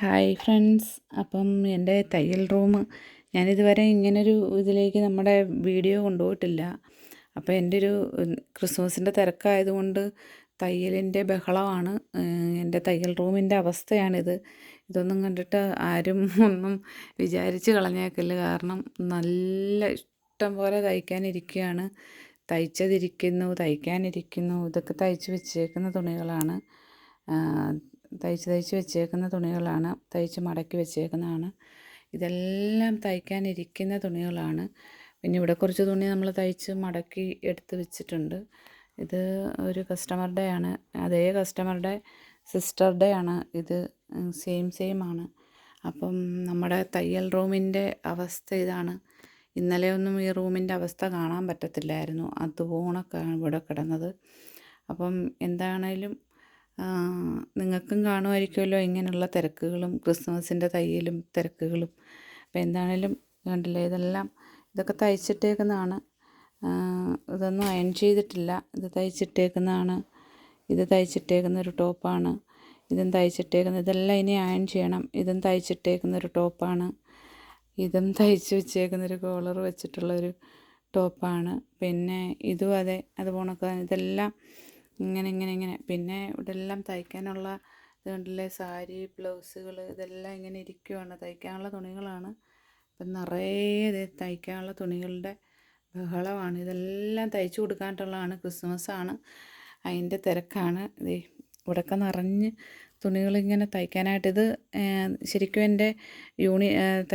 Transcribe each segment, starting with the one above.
Hi friends. അപ്പം എൻ്റെ തയ്യൽ റൂം ഞാനിതുവരെ ഇങ്ങനൊരു ഇതിലേക്ക് നമ്മുടെ വീഡിയോ കൊണ്ടുപോയിട്ടില്ല. അപ്പോൾ എൻ്റെ ഒരു ക്രിസ്മസിൻ്റെ തിരക്കായതുകൊണ്ട് തയ്യലിൻ്റെ ബഹളമാണ്. എൻ്റെ തയ്യൽ റൂമിൻ്റെ അവസ്ഥയാണിത്. ഇതൊന്നും കണ്ടിട്ട് ആരും ഒന്നും വിചാരിച്ച് കളഞ്ഞേക്കില്ല. കാരണം നല്ല ഇഷ്ടം പോലെ തയ്ക്കാനിരിക്കുകയാണ്. തയ്ക്കാനിരിക്കുന്നു. ഇതൊക്കെ തയ്ച്ച് വെച്ചേക്കുന്ന തുണികളാണ്. തയ്ച്ച് വെച്ചേക്കുന്ന തുണികളാണ്. തയ്ച്ച് മടക്കി വെച്ചേക്കുന്നതാണ്. ഇതെല്ലാം തയ്ക്കാനിരിക്കുന്ന തുണികളാണ്. പിന്നെ ഇവിടെ കുറച്ച് തുണി നമ്മൾ തയ്ച്ച് മടക്കി എടുത്ത് വെച്ചിട്ടുണ്ട്. ഇത് ഒരു കസ്റ്റമറുടെ ആണ്. അതേ കസ്റ്റമറുടെ സിസ്റ്ററുടെ ആണ്. ഇത് സെയിം ആണ്. അപ്പം നമ്മുടെ തയ്യൽ റൂമിൻ്റെ അവസ്ഥ ഇതാണ്. ഇന്നലെയൊന്നും ഈ റൂമിൻ്റെ അവസ്ഥ കാണാൻ പറ്റത്തില്ലായിരുന്നു. അതുപോണക്കാണ് ഇവിടെ കിടന്നത്. അപ്പം എന്താണേലും നിങ്ങൾക്കും കാണുമായിരിക്കുമല്ലോ ഇങ്ങനെയുള്ള തിരക്കുകളും ക്രിസ്മസിൻ്റെ തയ്യലും തിരക്കുകളും. അപ്പോൾ എന്താണേലും കണ്ടില്ലേ, ഇതൊക്കെ തയ്ച്ചിട്ടേക്കുന്നതാണ്. ഇതൊന്നും അയൺ ചെയ്തിട്ടില്ല. ഇത് തയ്ച്ചിട്ടേക്കുന്നതാണ്. ഇത് തയ്ച്ചിട്ടേക്കുന്നൊരു ടോപ്പാണ്. ഇതും ഇതെല്ലാം ഇനി അയൺ ചെയ്യണം. ഇതും തയ്ച്ചിട്ടേക്കുന്നൊരു ടോപ്പാണ്. ഇതും തയ്ച്ച് വെച്ചേക്കുന്നൊരു കോളർ വെച്ചിട്ടുള്ളൊരു ടോപ്പാണ്. പിന്നെ ഇതും അതെ, അത് പോണക്ക് ഇതെല്ലാം ഇങ്ങനെ. പിന്നെ ഇവിടെ എല്ലാം തയ്ക്കാനുള്ള ഇത് കണ്ടില്ലേ, സാരി, ബ്ലൗസുകൾ ഇതെല്ലാം ഇങ്ങനെ ഇരിക്കുവാണ്. തയ്ക്കാനുള്ള തുണികളാണ്. അപ്പം നിറയെ തയ്ക്കാനുള്ള തുണികളുടെ ബഹളമാണ്. ഇതെല്ലാം തയ്ച്ചു കൊടുക്കാനായിട്ടുള്ളതാണ്. ക്രിസ്മസാണ്, അതിൻ്റെ തിരക്കാണ്. ഇവിടെയൊക്കെ നിറഞ്ഞ് തുണികളിങ്ങനെ തയ്ക്കാനായിട്ട്. ഇത് ശരിക്കും എൻ്റെ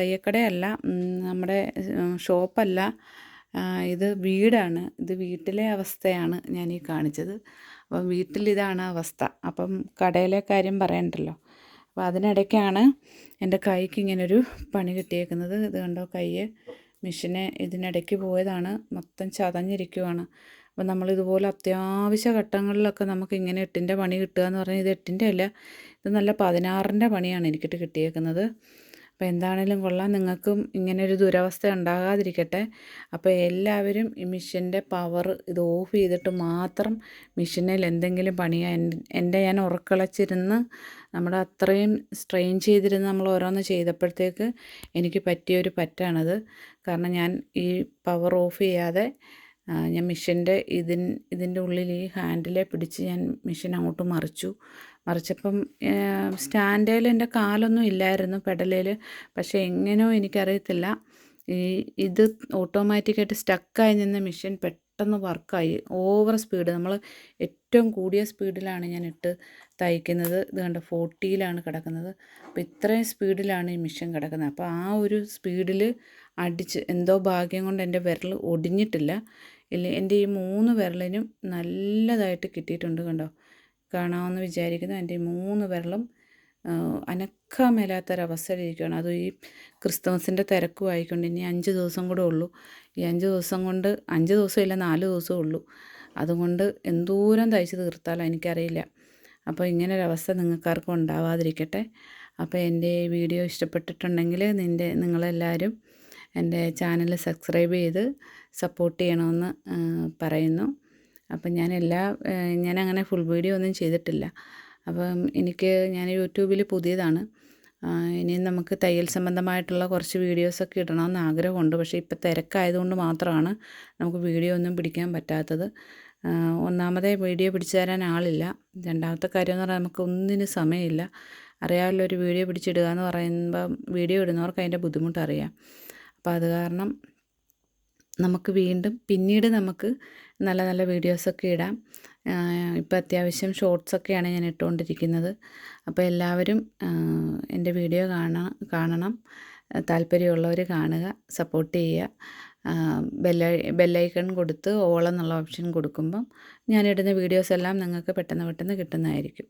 തയ്യക്കടയല്ല, നമ്മുടെ ഷോപ്പല്ല, ഇത് വീടാണ്. ഇത് വീട്ടിലെ അവസ്ഥയാണ് ഞാൻ ഈ കാണിച്ചത്. അപ്പം വീട്ടിലിതാണ് അവസ്ഥ. അപ്പം കടയിലെ കാര്യം പറയണ്ടല്ലോ. അപ്പോൾ അതിനിടയ്ക്കാണ് എൻ്റെ കൈക്ക് ഇങ്ങനൊരു പണി കിട്ടിയേക്കുന്നത്. ഇത് കണ്ടോ, കൈ മെഷീന് ഇതിനിടയ്ക്ക് പോയതാണ്. മൊത്തം ചതഞ്ഞിരിക്കുവാണ്. അപ്പം നമ്മളിതുപോലെ അത്യാവശ്യ ഘട്ടങ്ങളിലൊക്കെ നമുക്ക് ഇങ്ങനെ 8ൻ്റെ പണി കിട്ടുക എന്ന് പറഞ്ഞാൽ ഇത് 8ൻ്റെ അല്ല, ഇത് നല്ല 16ൻ്റെ പണിയാണ് എനിക്കിട്ട് കിട്ടിയേക്കുന്നത്. അപ്പോൾ എന്താണേലും കൊള്ളാം. നിങ്ങൾക്കും ഇങ്ങനൊരു ദുരവസ്ഥ ഉണ്ടാകാതിരിക്കട്ടെ. അപ്പോൾ എല്ലാവരും ഈ മെഷീൻ്റെ പവർ ഇത് ഓഫ് ചെയ്തിട്ട് മാത്രം മെഷീനിൽ എന്തെങ്കിലും എൻ്റെ ഞാൻ ഉറക്കളച്ചിരുന്ന് നമ്മുടെ അത്രയും സ്ട്രെയിൻ ചെയ്തിരുന്ന് നമ്മൾ ഓരോന്ന് ചെയ്തപ്പോഴത്തേക്ക് എനിക്ക് പറ്റിയൊരു പറ്റാണത്. കാരണം ഞാൻ ഈ പവർ ഓഫ് ചെയ്യാതെ ഞാൻ മെഷീൻ്റെ ഇതിൻ്റെ ഉള്ളിൽ ഈ ഹാൻഡിലെ പിടിച്ച് ഞാൻ മെഷീൻ അങ്ങോട്ട് മറിച്ചപ്പം സ്റ്റാൻഡേൽ എൻ്റെ കാലൊന്നും ഇല്ലായിരുന്നു, പെഡലേൽ. പക്ഷേ എങ്ങനെയോ എനിക്കറിയത്തില്ല, ഇത് ഓട്ടോമാറ്റിക്കായിട്ട് സ്റ്റക്കായി നിന്ന മെഷീൻ പെട്ടെന്ന് വർക്കായി. ഓവർ സ്പീഡ്, നമ്മൾ ഏറ്റവും കൂടിയ സ്പീഡിലാണ് ഞാൻ ഇട്ട് തയ്ക്കുന്നത്. ഇത് കണ്ട 40യിലാണ് കിടക്കുന്നത്. അപ്പോൾ ഇത്രയും സ്പീഡിലാണ് ഈ മെഷീൻ കിടക്കുന്നത്. അപ്പോൾ ആ ഒരു സ്പീഡിൽ അടിച്ച് എന്തോ ഭാഗ്യം കൊണ്ട് എൻ്റെ വിരൽ ഒടിഞ്ഞിട്ടില്ല. എൻ്റെ ഈ 3 വിരലിനും നല്ലതായിട്ട് കിട്ടിയിട്ടുണ്ട്. കണ്ടോ, കാണാമെന്ന് വിചാരിക്കുന്നു. എൻ്റെ ഈ 3 വിരലും അനക്കാൻ മേലാത്തൊരവസ്ഥയിലിരിക്കുകയാണ്. അത് ഈ ക്രിസ്മസിൻ്റെ തിരക്കും ആയിക്കൊണ്ട്. ഇനി 5 ദിവസം കൂടെ ഉള്ളൂ. ഈ 5 ദിവസം കൊണ്ട്, 5 ദിവസമില്ല 4 ദിവസമേ ഉള്ളൂ. അതുകൊണ്ട് എന്തോരം തയ്ച്ച് തീർത്താലോ എനിക്കറിയില്ല. അപ്പോൾ ഇങ്ങനൊരവസ്ഥ നിങ്ങൾക്കാർക്കും ഉണ്ടാവാതിരിക്കട്ടെ. അപ്പോൾ എൻ്റെ വീഡിയോ ഇഷ്ടപ്പെട്ടിട്ടുണ്ടെങ്കിൽ നിങ്ങളെല്ലാവരും എൻ്റെ ചാനൽ സബ്സ്ക്രൈബ് ചെയ്ത് സപ്പോർട്ട് ചെയ്യണമെന്ന് പറയുന്നു. അപ്പം ഞാനങ്ങനെ ഫുൾ വീഡിയോ ഒന്നും ചെയ്തിട്ടില്ല. അപ്പം ഞാൻ യൂട്യൂബിൽ പുതിയതാണ്. ഇനിയും നമുക്ക് തയ്യൽ സംബന്ധമായിട്ടുള്ള കുറച്ച് വീഡിയോസൊക്കെ ഇടണമെന്ന് ആഗ്രഹമുണ്ട്. പക്ഷേ ഇപ്പോൾ തിരക്കായതുകൊണ്ട് മാത്രമാണ് നമുക്ക് വീഡിയോ ഒന്നും പിടിക്കാൻ പറ്റാത്തത്. ഒന്നാമതേ വീഡിയോ പിടിച്ചു തരാൻ ആളില്ല. രണ്ടാമത്തെ കാര്യം എന്ന് പറഞ്ഞാൽ നമുക്ക് ഒന്നിനും സമയമില്ല. അറിയാമല്ലോ, ഒരു വീഡിയോ പിടിച്ചിടുക എന്ന് പറയുമ്പം വീഡിയോ ഇടുന്നവർക്ക് അതിൻ്റെ ബുദ്ധിമുട്ടറിയാം. അപ്പോൾ അത് കാരണം നമുക്ക് പിന്നീട് നമുക്ക് നല്ല നല്ല വീഡിയോസൊക്കെ ഇടാം. ഇപ്പോൾ അത്യാവശ്യം ഷോർട്സൊക്കെയാണ് ഞാൻ ഇട്ടുകൊണ്ടിരിക്കുന്നത്. അപ്പോൾ എല്ലാവരും എൻ്റെ വീഡിയോ കാണണം. താല്പര്യമുള്ളവർ കാണുക, സപ്പോർട്ട് ചെയ്യുക. ബെല്ലൈക്കൺ കൊടുത്ത് ഓൾ എന്നുള്ള ഓപ്ഷൻ കൊടുക്കുമ്പം ഞാനിടുന്ന വീഡിയോസ് എല്ലാം നിങ്ങൾക്ക് പെട്ടെന്ന് കിട്ടുന്നതായിരിക്കും.